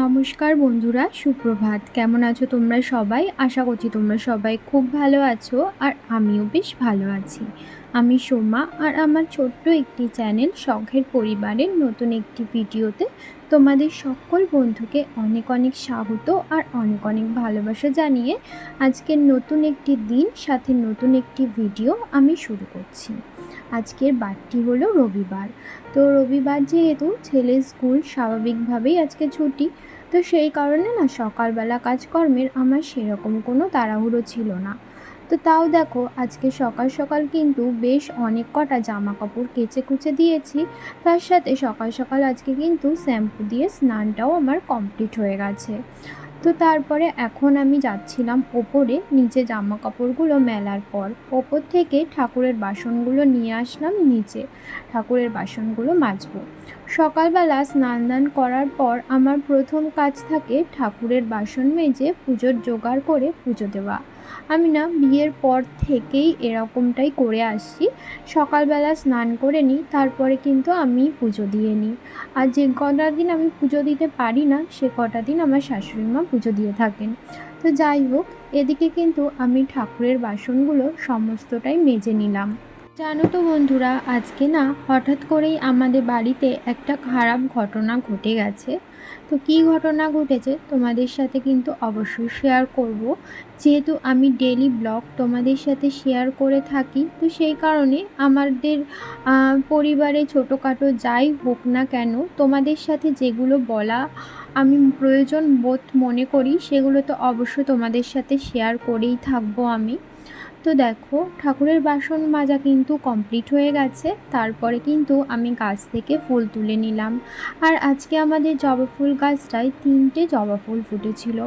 নমস্কার বন্ধুরা, সুপ্রভাত। কেমন আছো তোমরা সবাই? আশা করছি তোমরা সবাই খুব ভালো আছো আর আমিও বেশ ভালো আছি। আমি সোমা আর আমার ছোট্ট একটি চ্যানেল শখের পরিবারের নতুন একটি ভিডিওতে তোমাদের সকল বন্ধুকে অনেক অনেক স্বাগত আর অনেক অনেক ভালোবাসা জানিয়ে আজকের নতুন একটি দিন সাথে নতুন একটি ভিডিও আমি শুরু করছি। আজকের বারটি হলো রবিবার। তো রবিবার যেহেতু ছেলের স্কুল স্বাভাবিকভাবেই আজকে ছুটি, তো সেই কারণে না সকালবেলা কাজকর্মের আমার সেরকম কোনো তাড়াহুড়ো ছিল না। তো তাও দেখো আজকে সকাল সকাল কিন্তু বেশ অনেক কটা জামা কাপড় কেচে কুচে দিয়েছি। তার সাথে সকাল সকাল আজকে কিন্তু শ্যাম্পু দিয়ে স্নানটাও আমার কমপ্লিট হয়ে গেছে। তো তারপরে এখন আমি যাচ্ছিলাম ওপরে, নিচে জামা কাপড়গুলো মেলার পর ওপর থেকে ঠাকুরের বাসনগুলো নিয়ে আসলাম নিচে, ঠাকুরের বাসনগুলো মাজবো। সকালবেলা স্নান দান করার পর আমার প্রথম কাজ থাকে ঠাকুরের বাসন মেজে পুজোর জোগাড় করে পুজো দেওয়া। আমি না বিয়ের পর থেকেই এরকমটাই করে আসছি। সকালবেলা স্নান করে নিই, তারপরে কিন্তু আমি পুজো দিয়ে নিই। আর যে কটা দিন আমি পুজো দিতে পারি না সে কটা দিন আমার শাশুড়ি মা পুজো দিয়ে থাকেন। তো যাই হোক, এদিকে কিন্তু আমি ঠাকুরের বাসনগুলো সমস্তটাই মেজে নিলাম। জানো তো বন্ধুরা, আজকে না হঠাৎ করেই আমাদের বাড়িতে একটা খারাপ ঘটনা ঘটে গেছে। তো কী ঘটনা ঘটেছে তোমাদের সাথে কিন্তু অবশ্যই শেয়ার করব। যেহেতু আমি ডেলি ব্লগ তোমাদের সাথে শেয়ার করে থাকি, তো সেই কারণে আমাদের পরিবারে ছোটোখাটো যাই হোক না কেন, তোমাদের সাথে যেগুলো বলা আমি প্রয়োজন বোধ মনে করি সেগুলো তো অবশ্যই তোমাদের সাথে শেয়ার করেই থাকবো আমি। তো দেখো ঠাকুরের বাসন মাজা কিন্তু কমপ্লিট হয়ে গেছে। তারপরে কিন্তু আমি গাছ থেকে ফুল তুলে নিলাম। আর আজকে আমাদের জবা ফুল গাছটায় 3টে জবা ফুল ফুটেছিল।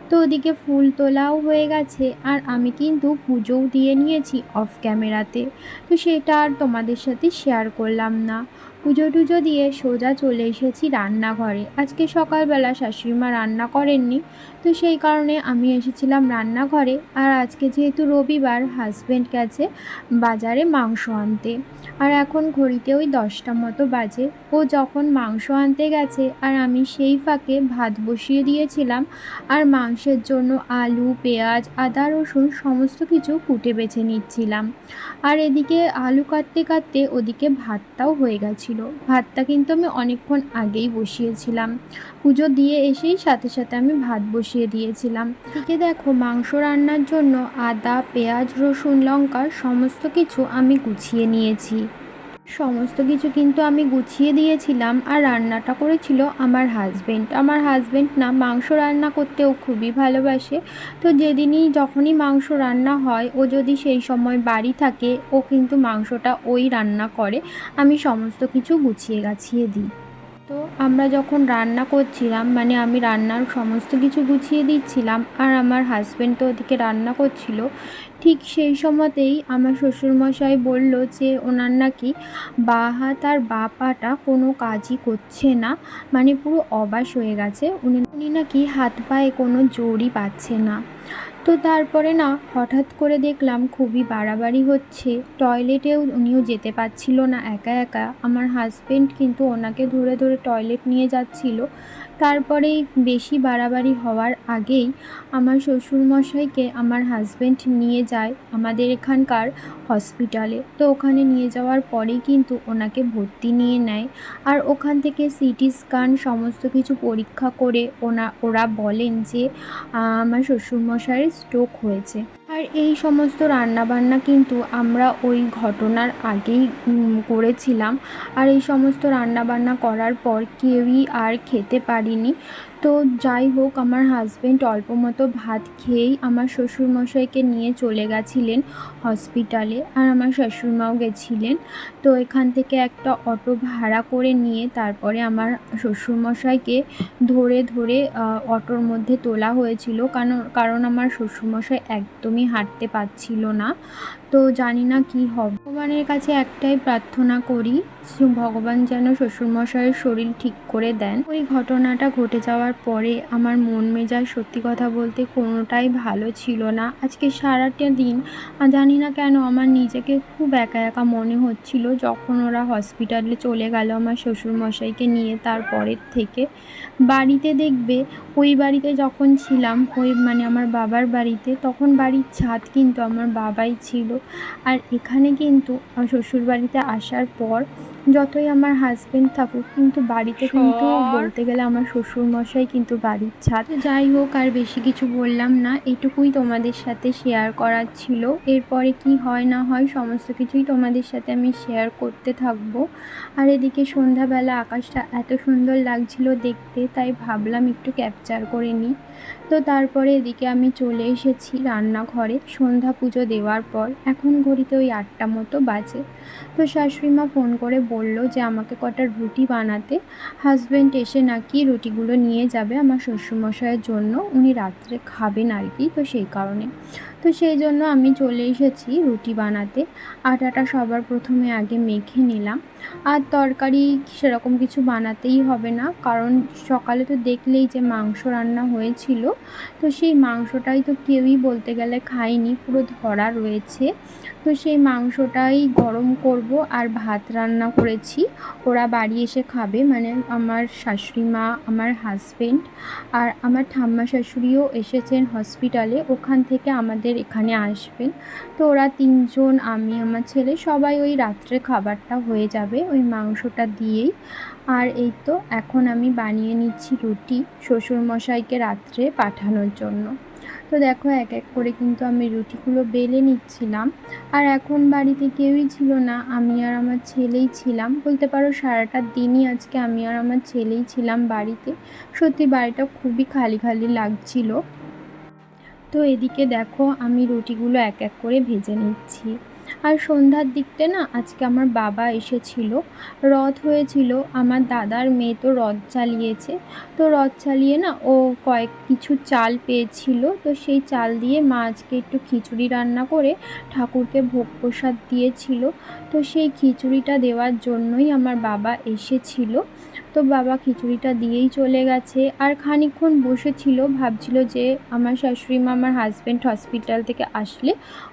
তো ওদিকে ফুল তোলাও হয়ে গেছে আর আমি কিন্তু পুজোও দিয়ে নিয়েছি অফ ক্যামেরাতে। তো সেটা আর তোমাদের সাথে শেয়ার করলাম না। পুজো টুজো দিয়ে সোজা চলে এসেছি রান্নাঘরে। আজকে সকালবেলা শাশুড়িমা রান্না করেননি, তো সেই কারণে আমি এসেছিলাম রান্নাঘরে। আর আজকে যেহেতু রবিবার, হাজব্যান্ড গেছে বাজারে মাংস আনতে। আর এখন ঘড়িতে ওই 10টা মতো বাজে। ও যখন মাংস আনতে গেছে আর আমি সেই ফাঁকে ভাত বসিয়ে দিয়েছিলাম আর মাংসের জন্য আলু, পেঁয়াজ, আদা, রসুন সমস্ত কিছু কুটে বেছে নিচ্ছিলাম। আর এদিকে আলু কাটতে কাটতে ওদিকে ভাতটাও হয়ে গেছিলো। ভাতটা কিন্তু আমি অনেকক্ষণ আগেই বসিয়েছিলাম। পুজো দিয়ে এসেই সাথে সাথে আমি ভাত বসিয়ে দিয়েছিলাম। এদিকে দেখো মাংস রান্নার জন্য আদা, পেঁয়াজ, রসুন, লঙ্কা সমস্ত কিছু আমি গুছিয়ে নিয়েছি। সমস্ত কিছু কিন্তু আমি গুছিয়ে দিয়েছিলাম। আর রান্নাটা করেছিল আমার হাজব্যান্ড। আমার হাজব্যান্ড না মাংস রান্না করতেও খুবই ভালোবাসে। তো যেদিনই যখনই মাংস রান্না হয়, ও যদি সেই সময় বাড়ি থাকে, ও কিন্তু মাংসটা ওই রান্না করে। আমি সমস্ত কিছু গুছিয়ে গাছিয়ে দিই। তো আমরা যখন রান্না করছিলাম, মানে আমি রান্নার সমস্ত কিছু গুছিয়ে দিচ্ছিলাম আর আমার হাজব্যান্ড তো ওদিকে রান্না করছিল, ঠিক সেই সময়তেই আমার শ্বশুরমশাই বলল যে ওনার নাকি বাঁ হাত আর বাঁ পাটা কোনো কাজই করছে না, মানে পুরো অবশ হয়ে গেছে। উনি নাকি হাত পায়ে কোনো জোরই পাচ্ছে না। তো তারপরে না হঠাৎ করে দেখলাম খুবই বাড়াবাড়ি হচ্ছে। টয়লেটেও উনিও যেতে পারছিল না একা একা। আমার হাজব্যান্ড কিন্তু ওনাকে ধরে ধরে টয়লেট নিয়ে যাচ্ছিল। তারপরেই বেশি বাড়াবাড়ি হওয়ার আগেই আমার শ্বশুরমশাইকে আমার হাজব্যান্ড নিয়ে যায় আমাদের এখানকার হসপিটালে। তো ওখানে নিয়ে যাওয়ার পরেই কিন্তু ওনাকে ভর্তি নিয়ে নেয়। আর ওখান থেকে সিটি স্ক্যান সমস্ত কিছু পরীক্ষা করে ওরা বলেন যে আমার শ্বশুরমশাইয়ের স্ট্রোক হয়েছে। আর এই সমস্ত রান্নাবান্না কিন্তু আমরা ওই ঘটনার আগেই করেছিলাম। আর এই সমস্ত রান্নাবান্না করার পর কেউই আর খেতে পারিনি। তো যাই হোক, আমার হাজব্যান্ড অল্প মতো ভাত খেয়েই আমার শ্বশুরমশাইকে নিয়ে চলে গেছিলেন হসপিটালে। আর আমার শাশুড়িমাও গেছিলেন। তো এখান থেকে একটা অটো ভাড়া করে নিয়ে তারপরে আমার শ্বশুরমশাইকে ধরে ধরে অটোর মধ্যে তোলা হয়েছিল। কারণ আমার শ্বশুরমশাই একদমই হাঁটতে পারছিল না। তো জানি না কি হবে। ভগবানের কাছে একটাই প্রার্থনা করি, ভগবান যেন শ্বশুরমশাইয়ের শরীর ঠিক করে দেন। ওই ঘটনাটা ঘটে যাওয়ার যাওয়ার পরে আমার মন মেজাজ সত্যি কথা বলতে কোনোটাই ভালো ছিল না। আজকে সারাটা দিন জানি না কেন আমার নিজেকে খুব একা একা মনে হচ্ছিল। যখন ওরা হসপিটালে চলে গেল আমার শ্বশুরমশাইকে নিয়ে, তারপরের থেকে বাড়িতে দেখবে ওই বাড়িতে যখন ছিলাম, ওই মানে আমার বাবার বাড়িতে, তখন বাড়ির ছাদ কিন্তু আমার বাবাই ছিল। আর এখানে কিন্তু শ্বশুরবাড়িতে আসার পর যতই আমার হাজবেন্ড থাকুক, কিন্তু বাড়িতে কিন্তু বলতে গেলে আমার শ্বশুরমশাই কিন্তু বাড়ির ছাদ। যাই হোক, আর বেশি কিছু বললাম না, এটুকুই তোমাদের সাথে শেয়ার করার ছিল। এরপরে কি হয় না হয় সমস্ত কিছুই তোমাদের সাথে আমি শেয়ার করতে থাকবো। আর এদিকে সন্ধ্যাবেলা আকাশটা এত সুন্দর লাগছিল দেখতে, তাই ভাবলাম একটু ক্যাপচার করে নিই। তো তারপরে এদিকে আমি চলে এসেছি রান্নাঘরে সন্ধ্যা পুজো দেওয়ার পর। এখন ঘড়িতে ওই 8টা মতো বাজে। তো শাশুড়িমা ফোন করে বলল যে আমাকে কটা রুটি বানাতে। হাজব্যান্ড এসে নাকি রুটিগুলো নিয়ে যাবে আমার শ্বশুরমশাইয়ের জন্য, উনি রাত্রে খাবেন আর কি, তো সেই কারণে। তো সেই জন্য আমি চলে এসেছি রুটি বানাতে। আটাটা সবার প্রথমে আগে মেখে নিলাম। আর তরকারি সেরকম কিছু বানাতেই হবে না, কারণ সকালে তো দেখলেই যে মাংস রান্না হয়েছিল, তো সেই মাংসটাই তো কেউই বলতে গেলে খায়নি, পুরো ধরা রয়েছে। তো সেই মাংসটাই গরম করব। আর ভাত রান্না করেছি, ওরা বাড়ি এসে খাবে, মানে আমার শাশুড়ি মা, আমার হাজবেন্ড আর আমার ঠাম্মা শাশুড়িও এসেছেন হসপিটালে, ওখান থেকে আমাদের এখানে আসবেন। তো ওরা 3জন, আমি, আমার ছেলে, সবাই ওই রাত্রে খাবারটা হয়ে যাবে ওই মাংসটা দিয়েই। আর এই তো এখন আমি বানিয়ে নিচ্ছি রুটি শ্বশুরমশাইকে রাত্রে পাঠানোর জন্য। তো দেখো এক এক করে কিন্তু আমি রুটিগুলো বেলে নিচ্ছিলাম। আর এখন বাড়িতে কেউই ছিল না, আমি আর আমার ছেলেই ছিলাম, বলতে পারো সারাটা দিনই আজকে আমি আর আমার ছেলেই ছিলাম বাড়িতে। সত্যি বাড়িটা খুবই খালি খালি লাগছিল। তো এদিকে দেখো আমি রুটিগুলো এক এক করে ভেজে নিচ্ছি। আর সন্ধ্যার দিকতে না আজকে আমার বাবা এসেছিল, রথ হয়েছিল, আমার দাদার মেয়ে তো রথ চালিয়েছে। তো রথ চালিয়ে না ও কিছু চাল পেয়েছিল, তো সেই চাল দিয়ে মা আজকে একটু খিচুড়ি রান্না করে ঠাকুরকে ভোগ প্রসাদ দিয়েছিল। তো সেই খিচুড়িটা দেওয়ার জন্যই আমার বাবা এসেছিল। তো বাবা খিচুড়িটা দিয়েই চলে গেছে। আর খানিকক্ষণ বসেছিল, ভাবছিল যে আমার শাশুড়ি মা, আমার হাজব্যান্ড হসপিটাল থেকে আসলে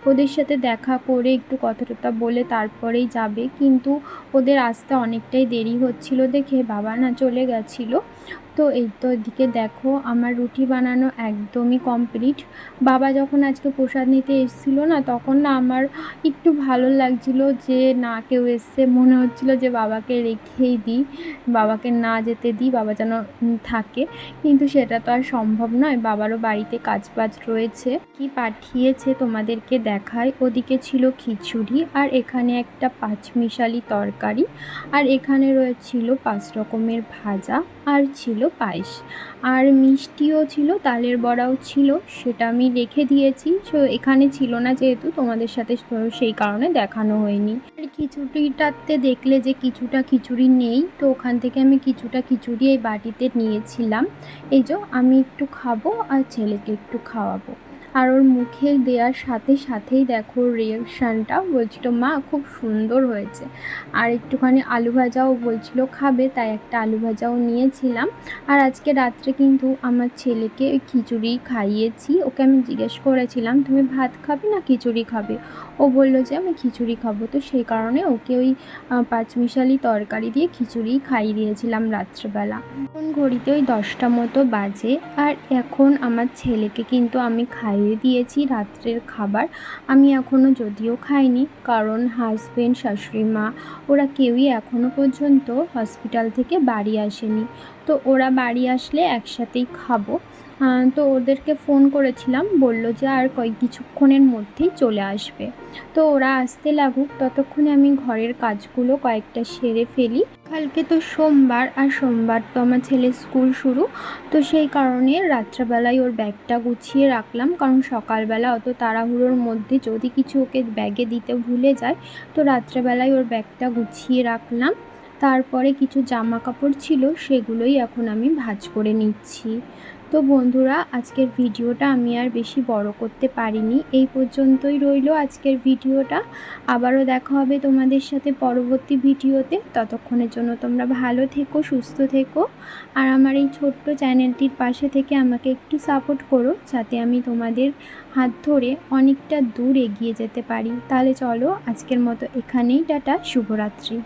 ওদের সাথে দেখা করে একটু কথা টথা বলে তারপরেই যাবে, কিন্তু ওদের আসতে অনেকটাই দেরি হচ্ছিল দেখে বাবা না চলে গেছিলো। তো এই তো এদিকে দেখো আমার রুটি বানানো একদমই কমপ্লিট। বাবা যখন আজকে প্রসাদ নিতে এসেছিলো না, তখন না আমার একটু ভালো লাগছিল যে না কেউ এসছে, মনে হচ্ছিল যে বাবাকে রেখেই দিই, বাবাকে না যেতে দিই, বাবা যেন থাকে। কিন্তু সেটা তো আর সম্ভব নয়, বাবারও বাড়িতে কাজ বাজ রয়েছে। কি পাঠিয়েছে তোমাদেরকে দেখায়। ওদিকে ছিল খিচুড়ি, আর এখানে একটা পাঁচমিশালি তরকারি, আর এখানে রয়েছিল 5 রকমের ভাজা, আর ছিল পায়েস, আর মিষ্টিও ছিল, তালের বড়াও ছিল, সেটা আমি রেখে দিয়েছি। সো এখানে ছিল না যেহেতু তোমাদের সাথে, সেই কারণে দেখানো হয়নি। আর খিচুড়িটাতে দেখলে যে কিছুটা খিচুড়ি নেই, তো ওখান থেকে আমি কিছুটা খিচুড়ি এই বাটিতে নিয়েছিলাম। এই যে আমি একটু খাবো আর ছেলেকে একটু খাওয়াবো। আর ওর মুখে দেওয়ার সাথে সাথেই দেখো রিয়াকশানটা, বলছিল মা খুব সুন্দর হয়েছে। আর একটুখানি আলু ভাজাও বলছিল খাবে, তাই একটা আলু ভাজাও নিয়েছিলাম। আর আজকে রাত্রে কিন্তু আমার ছেলেকে ওই খিচুড়ি খাইয়েছি। ওকে আমি জিজ্ঞেস করেছিলাম তুমি ভাত খাবে না খিচুড়ি খাবে, ও বললো যে আমি খিচুড়ি খাবো। তো সেই কারণে ওকে ওই পাঁচমিশালি তরকারি দিয়ে খিচুড়ি খাইয়ে দিয়েছিলাম রাত্রেবেলা। এখন ঘড়িতে ওই 10টা মতো বাজে। আর এখন আমার ছেলেকে কিন্তু আমি খাইয়ে দিয়েছি রাত্রের খাবার। আমি এখনও যদিও খাইনি, কারণ হাজবেন্ড, শাশুড়ি মা, ওরা কেউই এখনও পর্যন্ত হসপিটাল থেকে বাড়ি আসেনি। তো ওরা বাড়ি আসলে একসাথেই খাবো। তো ওদেরকে ফোন করেছিলাম, বলল যে আর কিছুক্ষণের মধ্যেই চলে আসবে। তো ওরা আসতে লাগুক, ততক্ষণে আমি ঘরের কাজগুলো কয়েকটা সেরে ফেলি। কালকে তো সোমবার, আর সোমবার তো আমার ছেলের স্কুল শুরু। তো সেই কারণে রাত্রেবেলায় ওর ব্যাগটা গুছিয়ে রাখলাম, কারণ সকালবেলা অত তাড়াহুড়োর মধ্যে যদি কিছু ওকে ব্যাগে দিতে ভুলে যায়, তো রাত্রেবেলায় ওর ব্যাগটা গুছিয়ে রাখলাম। তারপরে কিছু জামা কাপড় ছিল, সেগুলোই এখন আমি ভাঁজ করে নিচ্ছি। তো বন্ধুরা, আজকের ভিডিওটা আমি আর বেশি বড় করতে পারিনি, এই পর্যন্তই রইলো আজকের ভিডিওটা। আবারও দেখা হবে তোমাদের সাথে পরবর্তী ভিডিওতে। ততক্ষণের জন্য তোমরা ভালো থেকো, সুস্থ থেকো, আর আমার এই ছোট্ট চ্যানেলটির পাশে থেকে আমাকে একটু সাপোর্ট করো, যাতে আমি তোমাদের হাত ধরে অনেকটা দূর এগিয়ে যেতে পারি। তাহলে চলো, আজকের মতো এখানেই টাটা, শুভরাত্রি।